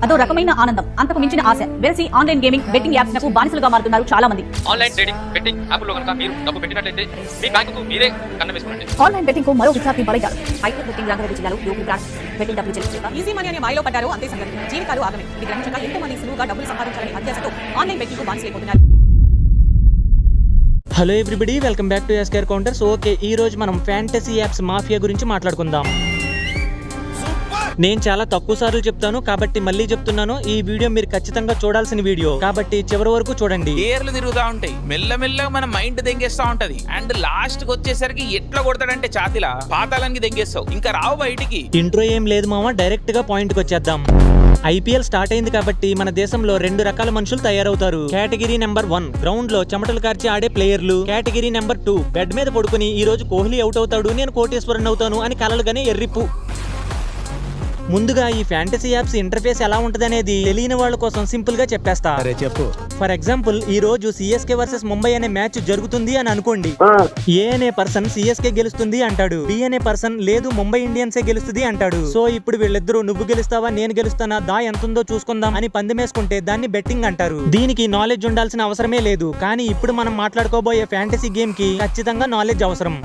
అదో రకమైన ఆనందం, అంతకు మించిన ఆశ. వెల్సీ ఆన్లైన్ గేమింగ్ బెట్టింగ్ యాప్స్ లకు బానిసలుగా మారుతున్నారు చాలా మంది. ఆన్లైన్ ట్రేడింగ్ బెట్టింగ్ యాప్లో కనుక మీరు డబ్బు పెట్టినట్లయితే మీ బ్యాంకుకు మీరే కన్నం వేసుకోండి. ఆన్లైన్ బెట్టింగ్ కు మరో విద్యార్థి బలయ్యారు. హైకోర్టు బెట్టింగ్ రంగారెడ్డి జిల్లాలో యువకుడు బెట్టింగ్ డబ్బులు చెల్లించారు. ఈజీ మనీ అనే మాయలో పడ్డారు, అంతే సంగతి. జీవితాలు ఆగమే. ఇది గ్రహించక ఎంతో మంది సులువుగా డబ్బులు సంపాదించాలని అధ్యాసతో ఆన్లైన్ బెట్టింగ్ కు బానిసలైపోతున్నారు. Hello everybody, welcome back to ఎస్కేర్ కౌంటర్స్. ఓకే, ఈ రోజు మనం ఫ్యాంటసీ యాప్స్ మాఫియా గురించి మాట్లాడుకుందాం. నేను చాలా తక్కువ సార్లు చెప్తాను కాబట్టి మళ్ళీ చెప్తున్నాను, ఈ వీడియో మీరు ఖచ్చితంగా చూడాల్సిన వీడియో కాబట్టి చివరి వరకు చూడండి. ఏర్లు తిరుగుతా ఉంటాయి, మెల్లమెల్లగా మన మైండ్ దెంగేస్తా ఉంటది. అండ్ లాస్ట్ కి వచ్చేసరికి ఎట్లా కొడతాడంటే ఛాతిలా పాతాళానికి దెంగేస్తావు, ఇంకా రావు బయటికి. ఇంట్రో ఏం లేదు మామ, డైరెక్ట్ గా పాయింట్ కి వచ్చేద్దాం. ఐపీఎల్ స్టార్ట్ అయింది కాబట్టి మన దేశంలో రెండు రకాల మనుషులు తయారవుతారు. కేటగిరీ నెంబర్ 1 గ్రౌండ్ లో చెమటలు కార్చి ఆడే ప్లేయర్లు. కేటగిరీ నెంబర్ 2 బెడ్ మీద పడుకుని ఈ రోజు కోహ్లీ అవుట్ అవుతాడు, నేను కోటేశ్వరన్ అవుతాను అని కలలుగానే ఎర్రిప్పు. ముందుగా ఈ ఫ్యాంటసీ యాప్స్ ఇంటర్ఫేస్ ఎలా ఉంటదనేది తెలియని వాళ్ళ కోసం సింపుల్ గా చెప్పేస్తా. చెప్పు. ఫర్ ఎగ్జాంపుల్, ఈ రోజు సిఎస్కే వర్సెస్ ముంబై అనే మ్యాచ్ జరుగుతుంది అని అనుకోండి. ఏ అనే పర్సన్ సిఎస్కే గెలుస్తుంది అంటాడు, బి అనే పర్సన్ లేదు ముంబై ఇండియన్సే గెలుస్తుంది అంటాడు. సో ఇప్పుడు వీళ్ళిద్దరూ నువ్వు గెలుస్తావా నేను గెలుస్తానా దా ఎంతుందో చూసుకుందాం అని పందెమేసుకుంటే దాన్ని బెట్టింగ్ అంటారు. దీనికి నాలెడ్జ్ ఉండాల్సిన అవసరమే లేదు, కానీ ఇప్పుడు మనం మాట్లాడుకోబోయే ఫ్యాంటసీ గేమ్ కి ఖచ్చితంగా నాలెడ్జ్ అవసరం.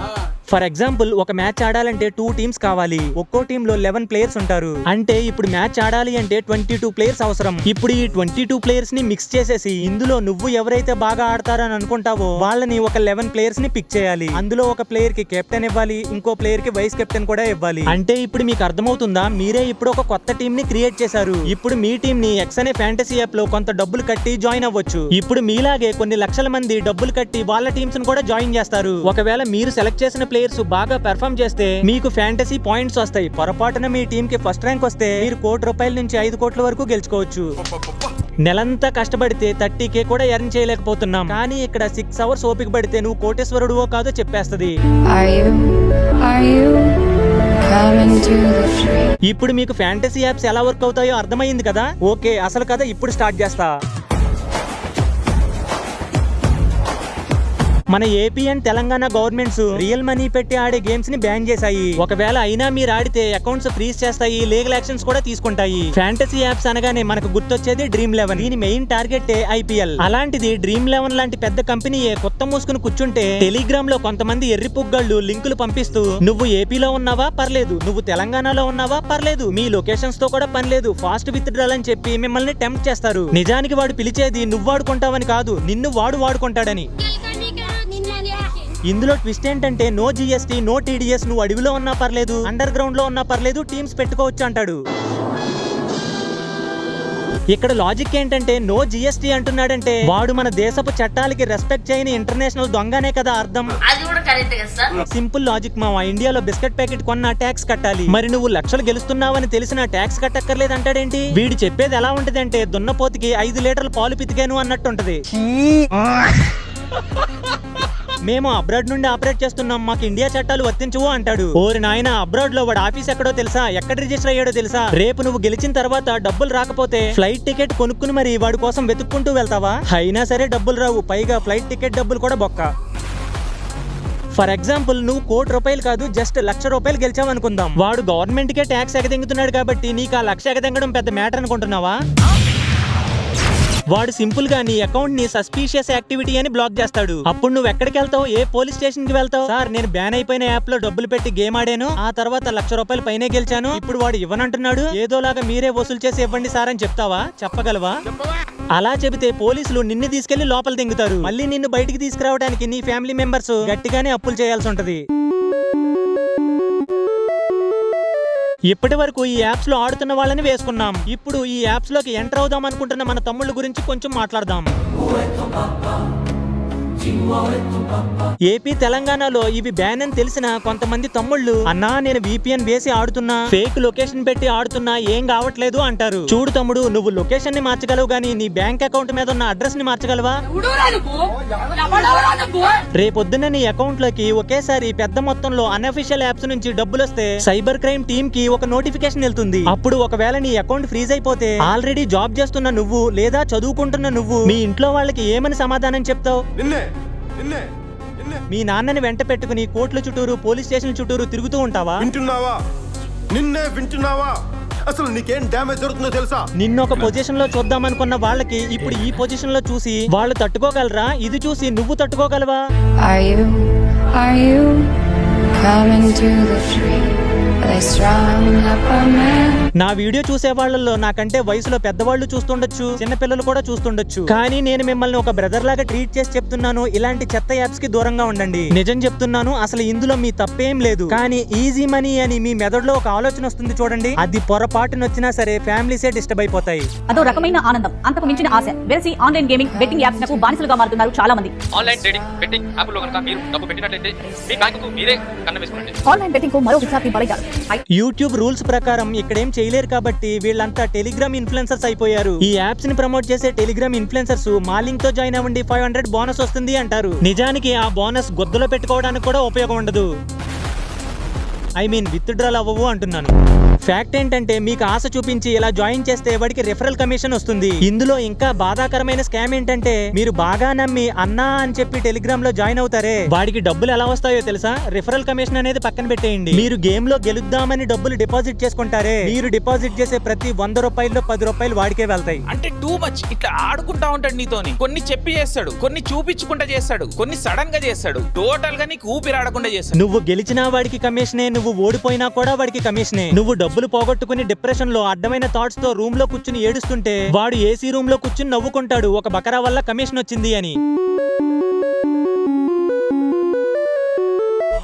ఫర్ ఎగ్జాంపుల్, ఒక మ్యాచ్ ఆడాలంటే 2 టీమ్స్ కావాలి. ఒక్కో టీమ్ లో 11 ప్లేయర్స్ ఉంటారు. అంటే ఇప్పుడు మ్యాచ్ ఆడాలి అంటే 22 ప్లేయర్స్ అవసరం. ఇప్పుడు ఈ 22 ప్లేయర్స్ ని మిక్స్ చేసేసి ఇందులో నువ్వు ఎవరైతే బాగా ఆడతారని అనుకుంటావో వాళ్ళని ఒక 11 ప్లేయర్స్ ని పిక్ చేయాలి. అందులో ఒక ప్లేయర్ కి కెప్టెన్ ఇవ్వాలి, ఇంకో ప్లేయర్ కి వైస్ కెప్టెన్ కూడా ఇవ్వాలి. అంటే ఇప్పుడు మీకు అర్థమవుతుందా, మీరే ఇప్పుడు ఒక కొత్త టీం ని క్రియేట్ చేశారు. ఇప్పుడు మీ టీం ని ఎక్స్ అనే ఫ్యాంటసీ యాప్ లో కొంత డబ్బులు కట్టి జాయిన్ అవ్వచ్చు. ఇప్పుడు మీలాగే కొన్ని లక్షల మంది డబ్బులు కట్టి వాళ్ళ టీమ్స్ ని కూడా జాయిన్ చేస్తారు. ఒకవేళ మీరు సెలెక్ట్ చేసిన ప్లేయర్స్ బాగా పెర్ఫార్మ్ చేస్తే మీకు ఫ్యాంటసీ పాయింట్స్ వస్తాయి. పొరపాటున మీ టీం కి ఫస్ట్ ర్యాంక్ వస్తే మీరు ₹1,00,00,000 నుంచి 5 కోట్ల వరకు గెలుచుకోవచ్చు. నెలంతా కష్టపడితే 30K కూడా ఎర్న్ చేయలేకపోతున్నాం, కానీ ఇక్కడ 6 అవర్స్ ఓపిక పడితే నువ్వు కోటేశ్వరుడువో కాదో చెప్పేస్తది. ఇప్పుడు మీకు ఫ్యాంటసీ యాప్స్ ఎలా వర్క్ అవుతాయో అర్థమైంది కదా. ఓకే, అసలు కథ ఇప్పుడు స్టార్ట్ చేస్తా. మన AP and Telangana governments real money పెట్టి ఆడే గేమ్స్ ని బ్యాన్ చేశాయి. ఒకవేళ అయినా మీరు ఆడితే అకౌంట్స్ ఫ్రీజ్ చేస్తాయి, లీగల్ యాక్షన్స్ కూడా తీసుకుంటాయి. ఫ్యాంటసీ యాప్స్ అనగానే మనకు గుర్తొచ్చేది డ్రీమ్11. దీని మెయిన్ టార్గెట్ ఐపీఎల్. అలాంటిది డ్రీమ్11 లాంటి పెద్ద కంపెనీయే కొత్త మూసుకుని కూర్చుంటే టెలిగ్రామ్ లో కొంతమంది ఎర్రిపుగ్గళ్ళు లింకులు పంపిస్తూ నువ్వు ఏపీలో ఉన్నావా పర్లేదు, నువ్వు తెలంగాణలో ఉన్నావా పర్లేదు, మీ లొకేషన్స్ తో కూడా పని లేదు, ఫాస్ట్ విత్ డ్రాల్ అని చెప్పి మిమ్మల్ని టెంప్ట్ చేస్తారు. నిజానికి వాడు పిలిచేది నువ్వు వాడుకుంటావని కాదు, నిన్ను వాడు వాడుకుంటాడని. ఇందులో ట్విస్ట్ ఏంటంటే నో జిఎస్టీ, నో టీడీఎస్, నువ్వు అడవిలో ఉన్నా పర్లేదు, అండర్ గ్రౌండ్ లో ఉన్నా పర్లేదు, టీమ్స్ పెట్టుకోవచ్చు అంటాడు. ఇక్కడ లాజిక్ ఏంటంటే నో జిఎస్టీ అంటున్నాడంటే వాడు మన దేశపు చట్టాలకి రెస్పెక్ట్ చేయని ఇంటర్నేషనల్ దొంగనే కదా అర్థం. సింపుల్ లాజిక్ మావా. ఇండియాలో బిస్కెట్ ప్యాకెట్ కొన్నా ట్యాక్స్ కట్టాలి, మరి నువ్వు లక్షలు గెలుస్తున్నావని తెలిసిన ట్యాక్స్ కట్టక్కర్లేదు అంటాడేంటి? వీడు చెప్పేది ఎలా ఉంటదంటే దున్నపోతికి 5 లీటర్ల పాలు పితికాను అన్నట్టుంటది. మేము అబ్రాడ్ నుండి ఆపరేట్ చేస్తున్నాం, మాకు ఇండియా చట్టాలు వర్తించవు అంటాడు. ఓరి నాయన, అబ్రాడ్ లో వాడు ఆఫీస్ ఎక్కడో తెలుసా, ఎక్కడ రిజిస్టర్ అయ్యాడో తెలుసా? రేపు నువ్వు గెలిచిన తర్వాత డబ్బులు రాకపోతే ఫ్లైట్ టికెట్ కొనుక్కుని మరి వాడి కోసం వెతుక్కుంటూ వెళ్తావా? అయినా సరే డబ్బులు రావు, పైగా ఫ్లైట్ టికెట్ డబ్బులు కూడా బొక్క. ఫర్ ఎగ్జాంపుల్, నువ్వు ₹1,00,00,000 కాదు జస్ట్ ₹1,00,000 గెలిచావు అనుకుందాం. వాడు గవర్నమెంట్ కే ట్యాక్స్ ఎగదెంగుతున్నాడు కాబట్టి నీకు ఆ లక్ష ఎగదెంగడం పెద్ద మ్యాటర్ అనుకుంటున్నావా? వాడు సింపుల్ గా నీ అకౌంట్ ని సస్పీషియస్ యాక్టివిటీ అని బ్లాక్ చేస్తాడు. అప్పుడు నువ్వు ఎక్కడికి వెళ్తావు, ఏ పోలీస్ స్టేషన్ కి వెళ్తావు? సార్, నేను బ్యాన్ అయిపోయిన యాప్ లో డబ్బులు పెట్టి గేమ్ ఆడాను, ఆ తర్వాత ₹1,00,000 పైనే గెలిచాను, ఇప్పుడు వాడు ఇవ్వనంటున్నాడు, ఏదోలాగా మీరే వసూలు చేసి ఇవ్వండి సార్ అని చెప్తావా? చెప్పగలవా? అలా చెబితే పోలీసులు నిన్ను తీసుకెళ్లి లోపల దింగుతారు. మళ్ళీ నిన్ను బయటికి తీసుకురావడానికి నీ ఫ్యామిలీ మెంబర్స్ గట్టిగానే అప్పులు చేయాల్సి ఉంటది. ఇప్పటి వరకు ఈ యాప్స్ లో ఆడుతున్న వాళ్ళని వేసుకున్నాం. ఇప్పుడు ఈ యాప్స్ లోకి ఎంటర్ అవుదాం అనుకుంటున్న మన తమ్ముళ్ళ గురించి కొంచెం మాట్లాడదాం. ఏపీ తెలంగాణలో ఇవి బ్యాన్ అని తెలిసిన కొంతమంది తమ్ముళ్ళు, అన్నా నేను VPN వేసి ఆడుతున్నా, ఫేక్ లొకేషన్ పెట్టి ఆడుతున్నా, ఏం కావట్లేదు అంటారు. చూడు తమ్ముడు, నువ్వు లొకేషన్ ని మార్చగలవు గానీ నీ బ్యాంక్ అకౌంట్ మీద ఉన్న అడ్రస్ ని మార్చగలవా? రేపొద్దున నీ అకౌంట్ లోకి ఒకేసారి పెద్ద మొత్తంలో అన్అఫీషియల్ యాప్స్ నుంచి డబ్బులు వస్తే సైబర్ క్రైమ్ టీమ్ కి ఒక నోటిఫికేషన్ వెళ్తుంది. అప్పుడు ఒకవేళ నీ అకౌంట్ ఫ్రీజ్ అయిపోతే ఆల్రెడీ జాబ్ చేస్తున్న నువ్వు లేదా చదువుకుంటున్న నువ్వు మీ ఇంట్లో వాళ్ళకి ఏమని సమాధానం చెప్తావు? మీ నాన్నని వెంట పెట్టుకుని కోర్టుల చుట్టూరు, పోలీస్ స్టేషన్ చుట్టూరు తిరుగుతూ ఉంటావా? వింటున్నావా? నిన్నే వింటున్నావా? అసలు నీకేం డ్యామేజ్ జరుగుతుందో తెలుసా? నిన్న ఒక పొజిషన్ లో చూద్దాం అనుకున్న వాళ్ళకి ఇప్పుడు ఈ పొజిషన్ లో చూసి వాళ్ళు తట్టుకోగలరా? ఇది చూసి నువ్వు తట్టుకోగలవా? Are you coming to the tree? They strung up a man. నా వీడియో చూసే వాళ్ళల్లో నాకంటే వయసులో పెద్దవాళ్ళు చూస్తుండొచ్చు, చిన్నపిల్లలు కూడా చూస్తుండొచ్చు. కానీ నేను మిమ్మల్ని ఒక బ్రదర్ లాగా ట్రీట్ చేసి చెప్తున్నాను, ఇలాంటి చెత్త యాప్స్ కి దూరంగా ఉండండి. నిజం చెప్తున్నాను, అసలు ఇందులో మీ తప్పేం లేదు. కానీ ఈజీ మనీ అని మీ మెదడులో ఒక ఆలోచన వస్తుంది చూడండి, అది పొరపాటున వచ్చినా సరే ఫ్యామిలీసే డిస్టర్బ్ అయిపోతాయి. అదో రకమైన ఆనందం, అంతకు మించిన ఆశ. వెరసి ఆన్లైన్ గేమింగ్ బెట్టింగ్ యాప్స్ కు బానిసలుగా మారుతున్నారు చాలా మంది. ఆన్లైన్ ట్రేడింగ్ బెట్టింగ్ యాప్ లో కనుక మీరు డబ్బు పెట్టినట్లయితే మీ బ్యాంకుకు మీరే కన్నం వేసుకోండి. ఆన్లైన్ బెట్టింగ్ కు మరో విద్యార్థి బలయ్యాడు. యూట్యూబ్ రూల్స్ ప్రకారం ఇక్కడేం చేయలేరు కాబట్టి వీళ్ళంతా టెలిగ్రామ్ ఇన్ఫ్లుయెన్సర్స్ అయిపోయారు. ఈ యాప్స్ ని ప్రమోట్ చేసే టెలిగ్రామ్ ఇన్ఫ్లుయెన్సర్స్ మా లింక్ తో జాయిన్ అవ్వండి 500 బోనస్ వస్తుంది అంటారు. నిజానికి ఆ బోనస్ గొద్దలో పెట్టుకోవడానికి కూడా ఉపయోగం ఉండదు. ఐ మీన్ విత్డ్రాల్ అవ్వవు అంటున్నాను. ఫ్యాక్ట్ ఏంటంటే మీకు ఆశ చూపించి ఇలా జాయిన్ చేస్తే వాడికి రిఫరల్ కమిషన్ వస్తుంది. ఇందులో ఇంకా బాధాకరమైన స్కామ్ ఏంటంటే మీరు బాగా నమ్మి అన్నా అని చెప్పి టెలిగ్రామ్ లో జాయిన్ అవుతారే, వాడికి డబ్బులు ఎలా వస్తాయో తెలుసా? రిఫరల్ కమిషన్ అనేది పక్కన పెట్టేయండి. మీరు గేమ్ లో గెలుద్దామని డబ్బులు డిపాజిట్ చేసుకుంటారే, మీరు డిపాజిట్ చేసే ప్రతి 100 రూపాయల్లో 10 రూపాయలు వాడికే వెళ్తాయి. అంటే టూ మచ్ ఇట్లా ఆడుకుంటా ఉంటాడు నీతోని. కొన్ని చెప్పి చేస్తాడు, కొన్ని చూపించుకుంటా చేస్తాడు, కొన్ని సడన్ గా చేస్తాడు. టోటల్ గా నీకు ఊపిరాడకుండా చేస్తాడు. నువ్వు గెలిచినా వాడికి కమిషనే, నువ్వు ఓడిపోయినా కూడా వాడికి కమిషనే. నువ్వు డబ్బులు పోగొట్టుకుని డిప్రెషన్ లో అడ్డమైన థాట్స్ తో రూమ్ లో కూర్చుని ఏడుస్తుంటే వాడు ఏసీ రూమ్ లో కూర్చుని నవ్వుకుంటాడు ఒక బకరా వల్ల కమిషన్ వచ్చింది అని.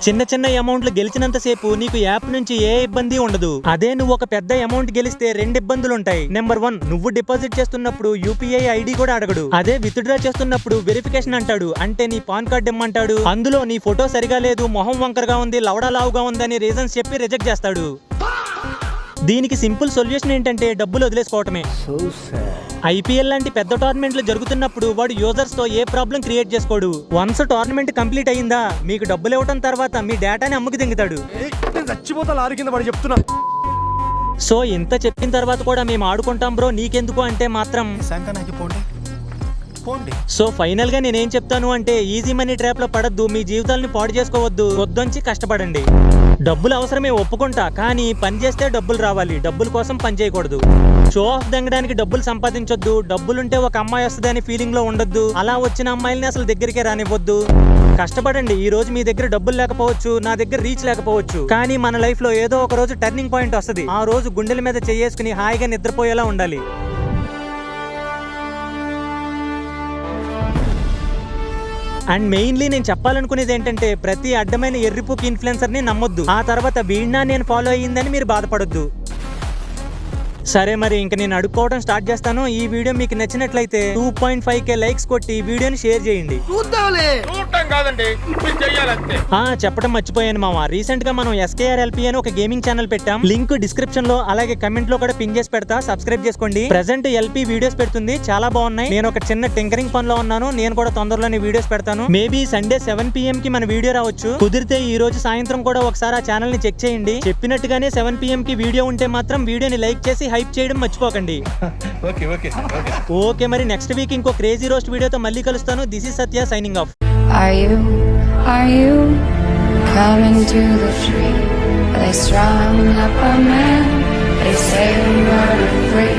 చిన్న చిన్న అమౌంట్లు గెలిచినంత సేపు నీకు యాప్ నుంచి ఏ ఇబ్బంది ఉండదు. అదే నువ్వు ఒక పెద్ద అమౌంట్ గెలిస్తే 2 ఇబ్బందులు ఉంటాయి. నెంబర్ 1, నువ్వు డిపాజిట్ చేస్తున్నప్పుడు యూపీఐ ఐడి కూడా అడగడు. అదే విత్డ్రా చేస్తున్నప్పుడు వెరిఫికేషన్ అంటాడు, అంటే నీ పాన్ కార్డ్ ఇమ్మంటాడు. అందులో నీ ఫోటో సరిగా లేదు, మొహం వంకరగా ఉంది, లవడా లావుగా ఉంది అని రీజన్స్ చెప్పి రిజెక్ట్ చేస్తాడు. దీనికి సింపుల్ సొల్యూషన్ ఏంటంటే డబ్బులు వదిలేసుకోవటమే. ఐపీఎల్ లాంటి పెద్ద టోర్నమెంట్లు జరుగుతున్నప్పుడు వాడు యూజర్స్ తో ఏ ప్రాబ్లం క్రియేట్ చేసుకోడు. వన్స్ టోర్నమెంట్ కంప్లీట్ అయ్యిందా మీకు డబ్బులు ఇవ్వడం తర్వాత మీ డేటాని అమ్ముకి దింగుతాడు. చచ్చిపోతా లారీ కింద పడి చెప్తున్నా. సో ఇంత చెప్పిన తర్వాత కూడా మేము ఆడుకుంటాం బ్రో నీకెందుకు అంటే మాత్రం సో ఫైనల్ గా నేనేం చెప్తాను అంటే ఈజీ మనీ ట్రాప్ లో పడద్దు, మీ జీవితాలను పాడు చేసుకోవద్దు, వద్దొంచి కష్టపడండి. డబ్బులు అవసరమే ఒప్పుకుంటా, కానీ పని చేస్తే డబ్బులు రావాలి, డబ్బుల కోసం పని చేయకూడదు. షో ఆఫ్ దెంగడానికి డబ్బులు సంపాదించొద్దు, డబ్బులుంటే ఒక అమ్మాయి వస్తుంది అనే ఫీలింగ్ లో ఉండొద్దు, అలా వచ్చిన అమ్మాయిల్ని అసలు దగ్గరికే రానివ్వద్దు. కష్టపడండి. ఈ రోజు మీ దగ్గర డబ్బులు లేకపోవచ్చు, నా దగ్గర రీచ్ లేకపోవచ్చు, కానీ మన లైఫ్ లో ఏదో ఒక రోజు టర్నింగ్ పాయింట్ వస్తుంది. ఆ రోజు గుండెల మీద చేసుకుని హాయిగా నిద్రపోయేలా ఉండాలి. అండ్ మెయిన్లీ నేను చెప్పాలనుకునేది ఏంటంటే ప్రతి అడ్డమైన ఎర్రిపుకి ఇన్ఫ్లుయెన్సర్ ని నమ్మొద్దు. ఆ తర్వాత వీడినా నేను ఫాలో అయ్యిందని మీరు బాధపడొద్దు. సరే మరి ఇంక నేను అడుక్కోవడం స్టార్ట్ చేస్తాను. ఈ వీడియో మీకు నచ్చినట్లయితే 2.5K లైక్స్ కొట్టి వీడియోని షేర్ చేయండి. చెప్పడం మర్చిపోయాను మామ, రీసెంట్ గా మనం SKRLP అని ఒక గేమింగ్ ఛానల్ పెట్టాం. లింక్ డిస్క్రిప్షన్ లో అలాగే కమెంట్ లో కూడా పిన్ చేసి పెడతా, సబ్స్క్రైబ్ చేసుకోండి. ప్రెసెంట్ LP వీడియోస్ పెడుతుంది, చాలా బాగున్నాయి. నేను ఒక చిన్న టింకరింగ్ పనిలో ఉన్నాను, నేను కూడా తొందరలోనే వీడియోస్ పెడతాను. మేబీ సండే 7 PM కి మన వీడియో రావచ్చు. కుదిరితే ఈ రోజు సాయంత్రం కూడా ఒకసారి ఆ ఛానల్ ని చెక్ చేయండి. చెప్పినట్టుగానే 7 PM కి వీడియో ఉంటే మాత్రం వీడియోని లైక్ చేసి హైప్ చేయడం మర్చిపోకండి. ఓకే మరి నెక్స్ట్ వీక్ ఇంకో క్రేజీ రోస్ట్ వీడియోతో మళ్ళీ కలుస్తాను. This is Satya signing off. Are you coming to the tree? They strung up a man. They say we were free.